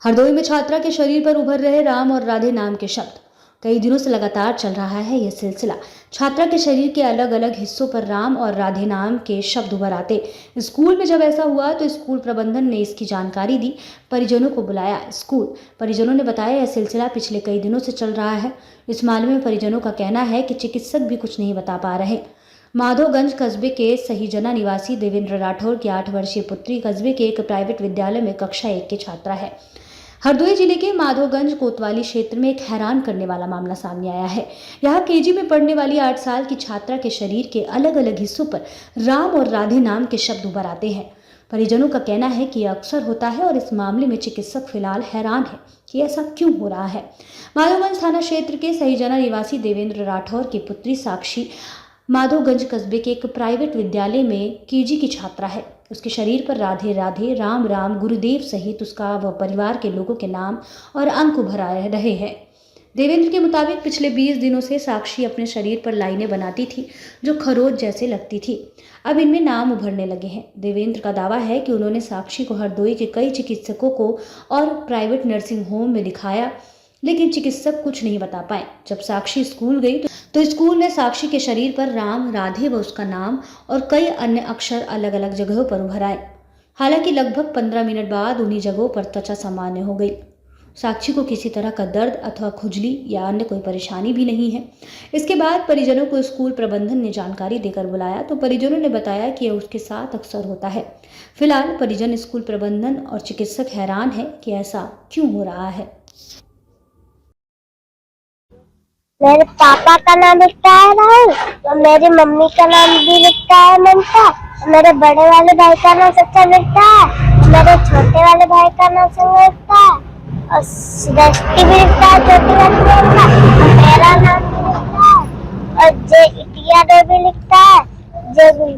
हरदोई में छात्रा के शरीर पर उभर रहे राम और राधे नाम के शब्द। कई दिनों से लगातार चल रहा है यह सिलसिला। छात्रा के शरीर के अलग अलग हिस्सों पर राम और राधे नाम के शब्द उभर आते। स्कूल में जब ऐसा हुआ तो स्कूल प्रबंधन ने इसकी जानकारी दी, परिजनों को बुलाया। स्कूल परिजनों ने बताया यह सिलसिला पिछले कई दिनों से चल रहा है। इस मामले में परिजनों का कहना है कि चिकित्सक भी कुछ नहीं बता पा रहे। माधोगंज कस्बे के सहीजना निवासी देवेंद्र राठौर की 8 वर्षीय पुत्री कस्बे के एक प्राइवेट विद्यालय में कक्षा 1 की छात्रा है। हरदोई जिले के माधोगंज कोतवाली क्षेत्र में एक हैरान करने वाला मामला सामने आया है। यहाँ केजी में पढ़ने वाली 8 साल की छात्रा के शरीर के अलग अलग हिस्सों पर राम और राधे नाम के शब्द उभर आते हैं। परिजनों का कहना है कि यह अक्सर होता है और इस मामले में चिकित्सक फिलहाल हैरान है कि ऐसा क्यों हो रहा है। माधोगंज थाना क्षेत्र के सहीजना निवासी देवेंद्र राठौर की पुत्री साक्षी माधोगंज कस्बे के एक प्राइवेट विद्यालय में केजी की छात्रा है। उसके शरीर पर राधे राधे, राम राम, गुरुदेव सहित उसका व परिवार के लोगों के नाम और अंक उभर आ रहे हैं। देवेंद्र के मुताबिक पिछले 20 दिनों से साक्षी अपने शरीर पर लाइनें बनाती थी जो खरोच जैसे लगती थी। अब इनमें नाम उभरने लगे हैं। देवेंद्र का दावा है कि उन्होंने साक्षी को हरदोई के कई चिकित्सकों को और प्राइवेट नर्सिंग होम में दिखाया, लेकिन चिकित्सक कुछ नहीं बता पाए। जब साक्षी स्कूल गई तो स्कूल में साक्षी के शरीर पर राम, राधे व उसका नाम और कई अन्य अक्षर अलग अलग जगहों पर उभर आए। हालांकि लगभग 15 मिनट बाद उन्हीं जगहों पर त्वचा सामान्य हो गई। साक्षी को किसी तरह का दर्द अथवा खुजली या अन्य कोई परेशानी भी नहीं है। इसके बाद परिजनों को स्कूल प्रबंधन ने जानकारी देकर बुलाया तो परिजनों ने बताया कि यह उसके साथ अक्सर होता है। फिलहाल परिजन, स्कूल प्रबंधन और चिकित्सक हैरान है कि ऐसा क्यों हो रहा है। मेरे पापा का नाम लिखता है राहुल और मेरी मम्मी का नाम भी लिखता है ममता। मेरे बड़े वाले भाई का नाम सचिन लिखता है, मेरे छोटे वाले भाई का नाम संजय लिखता है और सृष्टि भी लिखता है, छोटी वाली बहन का, और मेरा नाम भी लिखता है और जे इटिया दे भी लिखता है,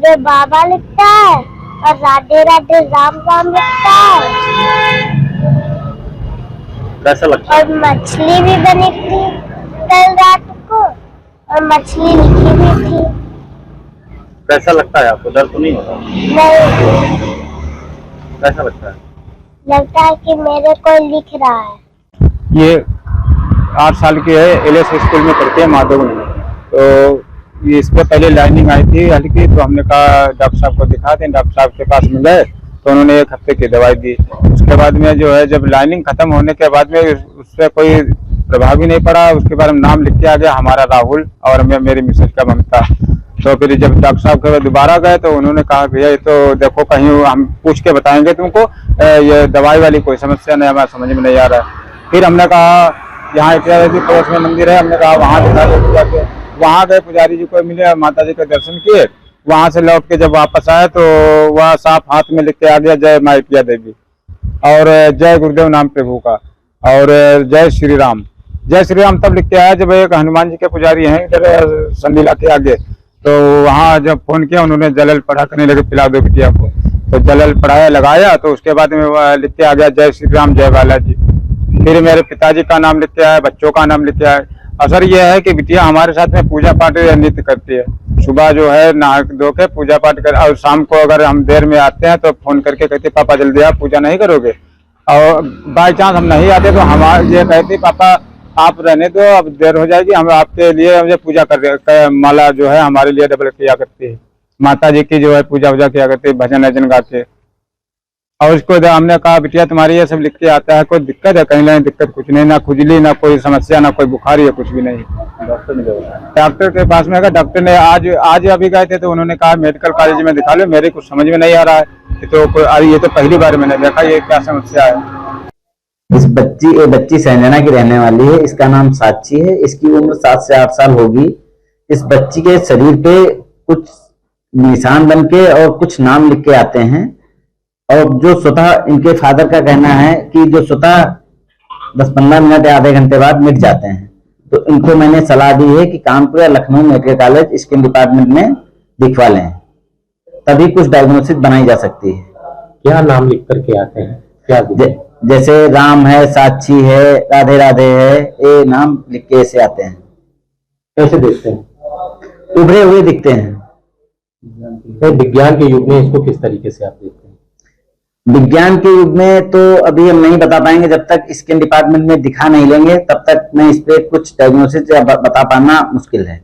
जे बाबा लिखता है और राधे राधे राम राम लिखता है। कैसा लगता है? और मछली भी बनी थी कल रात को और मछली लिखी भी थी। कैसा लगता है आपको? दर्द तो नहीं होता? नहीं। कैसा लगता है? लगता है कि मेरे को लिख रहा है। ये 8 साल की है, एलएस स्कूल में पढ़ती है माधोगंज में। तो इससे पहले लाइनिंग आई थी हल्की, तो हमने कहा डॉक्टर साहब को दिखा दें। डॉक्टर साहब के पास में गए तो उन्होंने 1 हफ्ते की दवाई दी। उसके बाद में जो है, जब लाइनिंग खत्म होने के बाद में उससे कोई प्रभाव ही नहीं पड़ा। उसके बाद नाम लिख के आ गया हमारा राहुल और मेरी मिसेज का ममता। तो फिर जब डॉक्टर साहब के दोबारा गए तो उन्होंने कहा भैया ये तो देखो, कहीं हम पूछ के बताएंगे तुमको, ये दवाई वाली कोई समस्या नहीं, हमारे समझ में नहीं आ रहा है। फिर हमने कहा यहाँ पड़ोस में मंदिर है, हमने कहा वहाँ दिखा दो पूजा के। वहाँ गए, पुजारी जी को मिले, माता जी के दर्शन किए। वहाँ से लौट के जब वापस आए तो वह साफ हाथ में लिख के आ गया जय माँ इटिया देवी और जय गुरुदेव नाम प्रभु का और जय श्री राम। जय श्री राम तब लिख के आया जब एक हनुमान जी के पुजारी हैं इधर संडीला के आगे, तो वहाँ जब फोन किया उन्होंने जलल पढ़ा करने लगे, पिला दो बिटिया को। तो जलल पढ़ाया, लगाया, तो उसके बाद में लिख के आ गया जय श्री राम जय बालाजी। फिर मेरे पिताजी का नाम लिख के आया, बच्चों का नाम लिख के आया। असर यह है कि बिटिया हमारे साथ में पूजा पाठ नित्य करती है। सुबह जो है नहा धो के पूजा पाठ कर, और शाम को अगर हम देर में आते हैं तो फोन करके कहती पापा जल्दी आप पूजा नहीं करोगे। और बाई चांस हम नहीं आते तो हमारे ये कहती पापा आप रहने दो, अब देर हो जाएगी, हम आपके लिए पूजा कर माला जो है हमारे लिए डबल किया करती है। माता जी की जो है पूजा वूजा किया करती है, भजन वजन गा के। और उसको हमने कहा बिटिया तुम्हारी ये सब लिख के आता है, कोई दिक्कत है? कहीं नहीं दिक्कत कुछ नहीं, ना खुजली, ना कोई समस्या, ना कोई बुखार, या कुछ भी नहीं। डॉक्टर के पास में गया, डॉक्टर ने आज अभी गए थे तो उन्होंने कहा मेडिकल कॉलेज में दिखा लो, मेरे कुछ समझ में नहीं आ रहा है। तो ये तो पहली बार मैंने देखा, ये क्या समस्या है। इस बच्ची संजना की रहने वाली है। इसका नाम साक्षी है। इसकी उम्र 7 से 8 साल होगी। इस बच्ची के शरीर पे कुछ निशान बन के और कुछ नाम लिख के आते हैं, और जो स्वतः इनके फादर का कहना है कि जो स्वतः 10-15 मिनट या आधे घंटे बाद मिट जाते हैं। तो इनको मैंने सलाह दी है कि कानपुर या Lucknow medical college skin department में दिखवा लें, तभी कुछ डायग्नोसिस बनाई जा सकती है। क्या नाम लिख करके आते हैं? क्या जैसे राम है, साक्षी है, राधे राधे है, ये नाम लिख के ऐसे आते हैं। कैसे देखते हैं? उभरे हुए दिखते हैं। विज्ञान के युग में इसको किस तरीके से आप देखते हैं? विज्ञान के युग में तो अभी हम नहीं बता पाएंगे, जब तक स्किन डिपार्टमेंट में दिखा नहीं लेंगे तब तक मैं इस पे कुछ डायग्नोसिस बता पाना मुश्किल है।